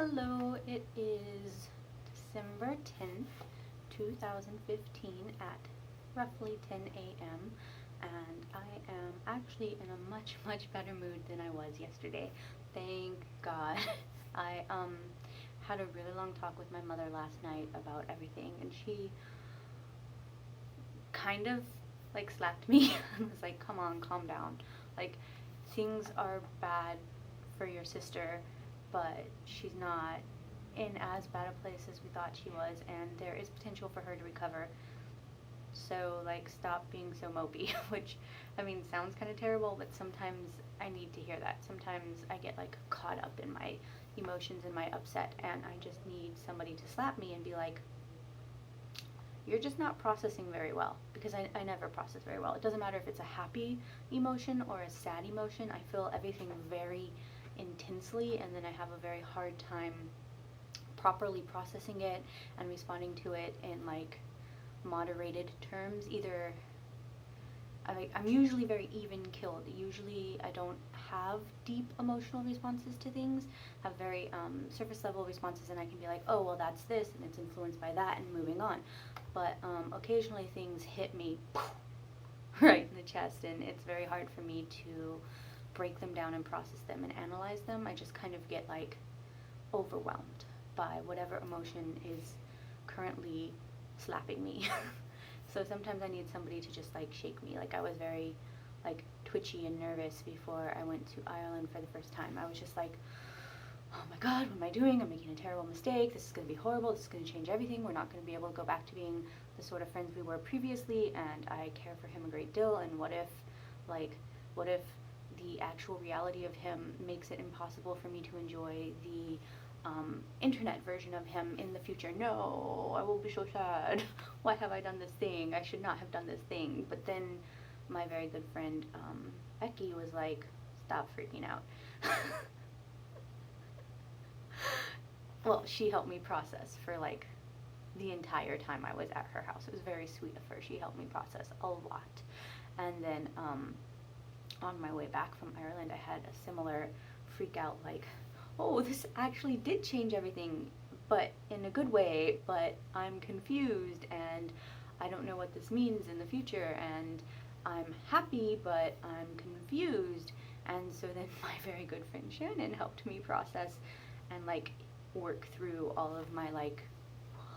Hello, it is December 10th, 2015 at roughly 10 a.m. and I am actually in a much better mood than I was yesterday. Thank God. I had a really long talk with my mother last night about everything, and she kind of like slapped me and was like, "Come on, calm down. Like, things are bad for your sister, but she's not in as bad a place as we thought she was, and there is potential for her to recover. So, like, stop being so mopey," which, I mean, sounds kind of terrible, but sometimes I need to hear that. Sometimes I get, like, caught up in my emotions and my upset, and I just need somebody to slap me and be like, "You're just not processing very well," because I never process very well. It doesn't matter if it's a happy emotion or a sad emotion. I feel everything very intensely, and then I have a very hard time properly processing it and responding to it in like moderated terms. Either I'm usually very even killed. Usually I don't have deep emotional responses to things, have very surface level responses, and I can be like, oh, well, that's this, and it's influenced by that, and moving on. But occasionally things hit me right in the chest, and it's very hard for me to break them down and process them and analyze them. I just kind of get like overwhelmed by whatever emotion is currently slapping me. So sometimes I need somebody to just like shake me. Like, I was very like twitchy and nervous before I went to Ireland for the first time. I was just like, oh my God, what am I doing? I'm making a terrible mistake. This is going to be horrible. This is going to change everything. We're not going to be able to go back to being the sort of friends we were previously, and I care for him a great deal. And what if the actual reality of him makes it impossible for me to enjoy the internet version of him in the future? No, I will be so sad. Why have I done this thing? I should not have done this thing. But then my very good friend Becky was like, stop freaking out. Well, she helped me process for like the entire time I was at her house. It was very sweet of her. She helped me process a lot. And then on my way back from Ireland, I had a similar freak out, like, oh, this actually did change everything, but in a good way, but I'm confused, and I don't know what this means in the future, and I'm happy, but I'm confused. And so then my very good friend Shannon helped me process and like work through all of my like,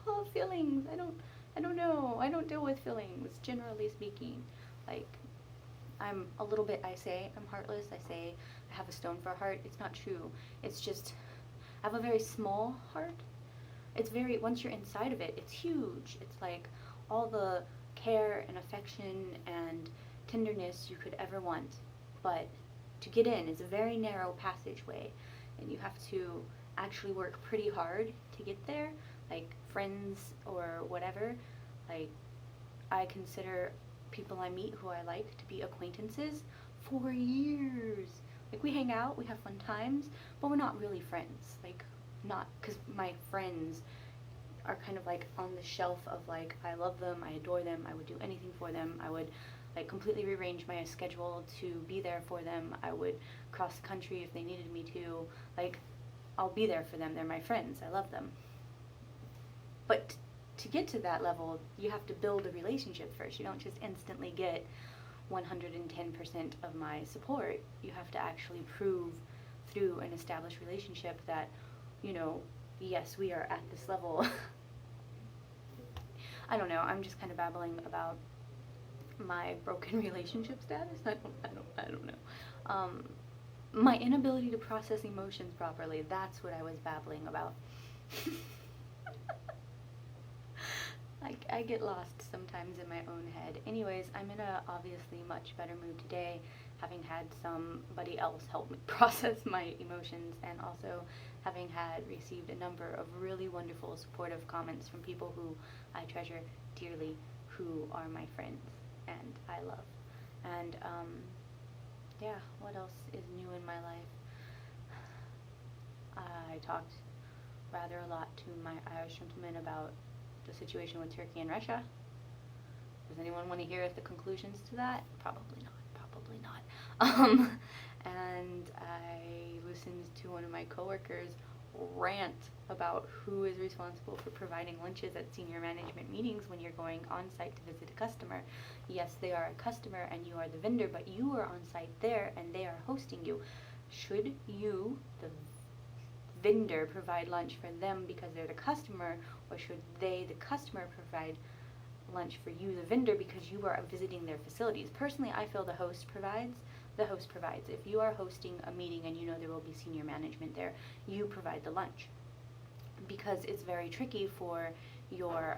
oh, feelings. I don't know. I don't deal with feelings, generally speaking. Like, I'm a little bit, I say I'm heartless. I say I have a stone for a heart. It's not true. It's just, I have a very small heart. It's very, once you're inside of it, it's huge. It's like all the care and affection and tenderness you could ever want. But to get in is a very narrow passageway, and you have to actually work pretty hard to get there. Like, friends or whatever, like, I consider people I meet who I like to be acquaintances for years. Like, we hang out, we have fun times, but we're not really friends. Like, not, because my friends are kind of like on the shelf of like, I love them, I adore them, I would do anything for them, I would like completely rearrange my schedule to be there for them, I would cross the country if they needed me to. Like, I'll be there for them, they're my friends, I love them. But to get to that level, you have to build a relationship first. You don't just instantly get 110% of my support. You have to actually prove through an established relationship that, you know, yes, we are at this level. I don't know, I'm just kind of babbling about my broken relationship status. I don't know. My inability to process emotions properly, that's what I was babbling about. I get lost sometimes in my own head. Anyways, I'm in a obviously much better mood today, having had somebody else help me process my emotions, and also having received a number of really wonderful supportive comments from people who I treasure dearly, who are my friends and I love. And yeah, what else is new in my life? I talked rather a lot to my Irish gentleman about the situation with Turkey and Russia. Does anyone want to hear the conclusions to that? Probably not. Probably not. And I listened to one of my coworkers rant about who is responsible for providing lunches at senior management meetings when you're going on site to visit a customer. Yes, they are a customer and you are the vendor, but you are on site there and they are hosting you. Should you, the vendor, provide lunch for them because they're the customer, or should they, the customer, provide lunch for you, the vendor, because you are visiting their facilities? Personally, I feel the host provides. If you are hosting a meeting and you know there will be senior management there, you provide the lunch, because it's very tricky for your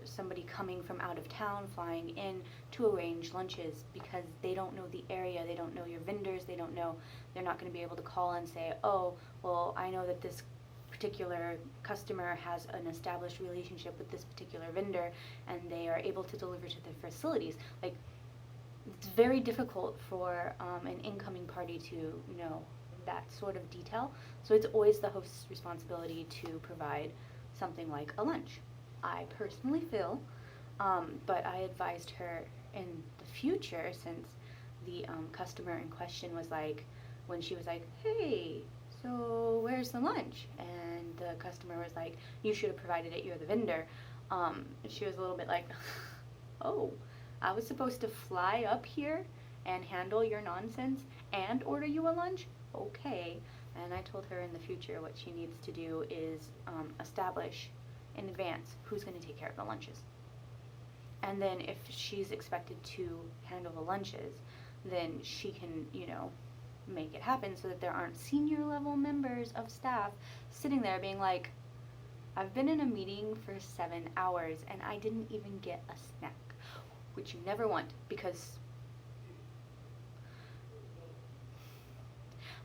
somebody coming from out of town flying in to arrange lunches, because they don't know the area, they don't know your vendors, they're not going to be able to call and say, oh, well, I know that this particular customer has an established relationship with this particular vendor and they are able to deliver to their facilities. Like, it's very difficult for an incoming party to know that sort of detail. So it's always the host's responsibility to provide something like a lunch, I personally feel. But I advised her in the future, since the customer in question was like, when she was like, hey, so where's the lunch? And the customer was like, you should have provided it, you're the vendor. She was a little bit like, oh, I was supposed to fly up here and handle your nonsense and order you a lunch? Okay. And I told her in the future what she needs to do is establish in advance who's going to take care of the lunches. And then if she's expected to handle the lunches, then she can, make it happen so that there aren't senior level members of staff sitting there being like, I've been in a meeting for 7 hours and I didn't even get a snack, which you never want, because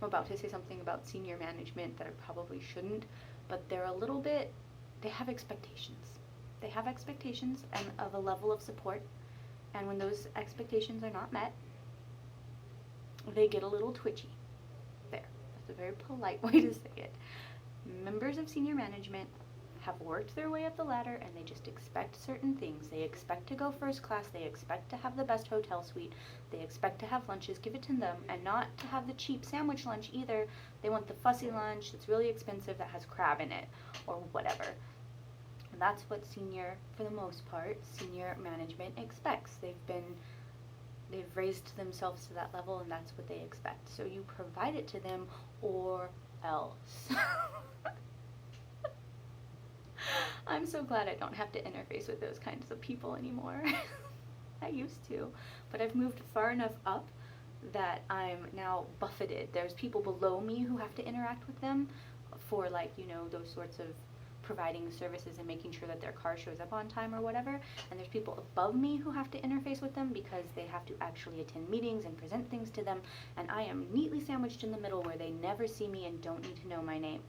I'm about to say something about senior management that I probably shouldn't, but they have expectations. They have expectations and of a level of support, and when those expectations are not met, they get a little twitchy. There. That's a very polite way to say it. Members of senior management have worked their way up the ladder and they just expect certain things. They expect to go first class, they expect to have the best hotel suite, they expect to have lunches, give it to them, and not to have the cheap sandwich lunch either. They want the fussy lunch that's really expensive that has crab in it or whatever. And that's what for the most part, senior management expects. They've raised themselves to that level and that's what they expect. So you provide it to them or else. I'm so glad I don't have to interface with those kinds of people anymore. I used to, but I've moved far enough up that I'm now buffeted. There's people below me who have to interact with them for those sorts of providing services and making sure that their car shows up on time or whatever, and there's people above me who have to interface with them because they have to actually attend meetings and present things to them, and I am neatly sandwiched in the middle where they never see me and don't need to know my name.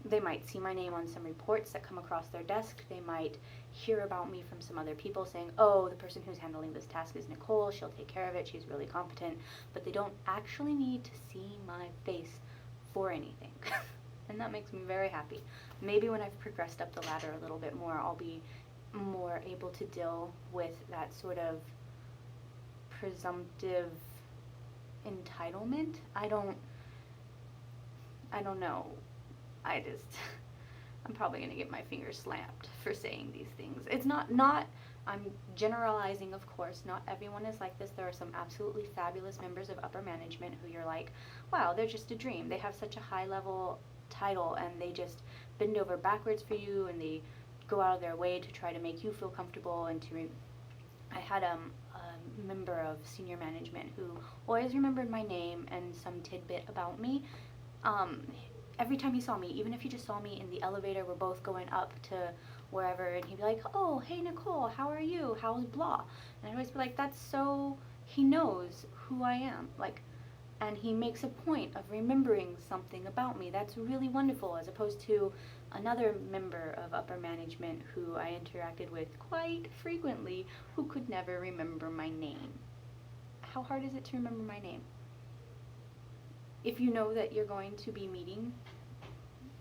They might see my name on some reports that come across their desk. They might hear about me from some other people saying, oh, the person who's handling this task is Nicole, she'll take care of it, she's really competent, but they don't actually need to see my face for anything. And that makes me very happy. Maybe when I've progressed up the ladder a little bit more, I'll be more able to deal with that sort of presumptive entitlement. I don't know. I'm probably going to get my fingers slapped for saying these things. It's not, I'm generalizing, of course. Not everyone is like this. There are some absolutely fabulous members of upper management who you're like, wow, they're just a dream. They have such a high level title and they just bend over backwards for you and they go out of their way to try to make you feel comfortable and I had a member of senior management who always remembered my name and some tidbit about me. Every time he saw me, even if he just saw me in the elevator, we're both going up to wherever, and he'd be like, oh, hey Nicole, how are you? How's blah? And I'd always be like, that's so, he knows who I am. And he makes a point of remembering something about me. That's really wonderful, as opposed to another member of upper management who I interacted with quite frequently who could never remember my name. How hard is it to remember my name? If you know that you're going to be meeting,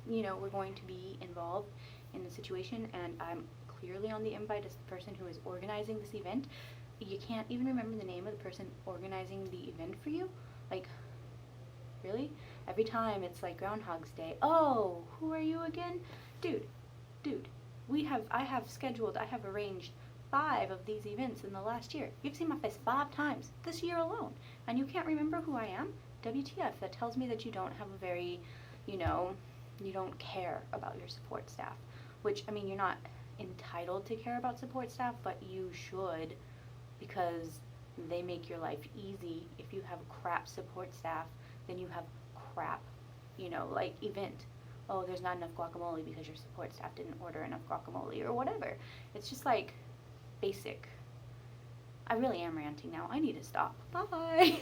we're going to be involved in the situation, and I'm clearly on the invite as the person who is organizing this event, you can't even remember the name of the person organizing the event for you? really? Every time it's like Groundhog's Day. Oh, who are you again? Dude, I have arranged 5 of these events in the last year. You've seen my face 5 times this year alone, and you can't remember who I am? WTF, that tells me that you don't have a very, you know, you don't care about your support staff. Which, I mean, you're not entitled to care about support staff, but you should, because they make your life easy. If you have crap support staff, then you have crap, like event. Oh, there's not enough guacamole because your support staff didn't order enough guacamole or whatever. It's just like basic. I really am ranting now. I need to stop. Bye.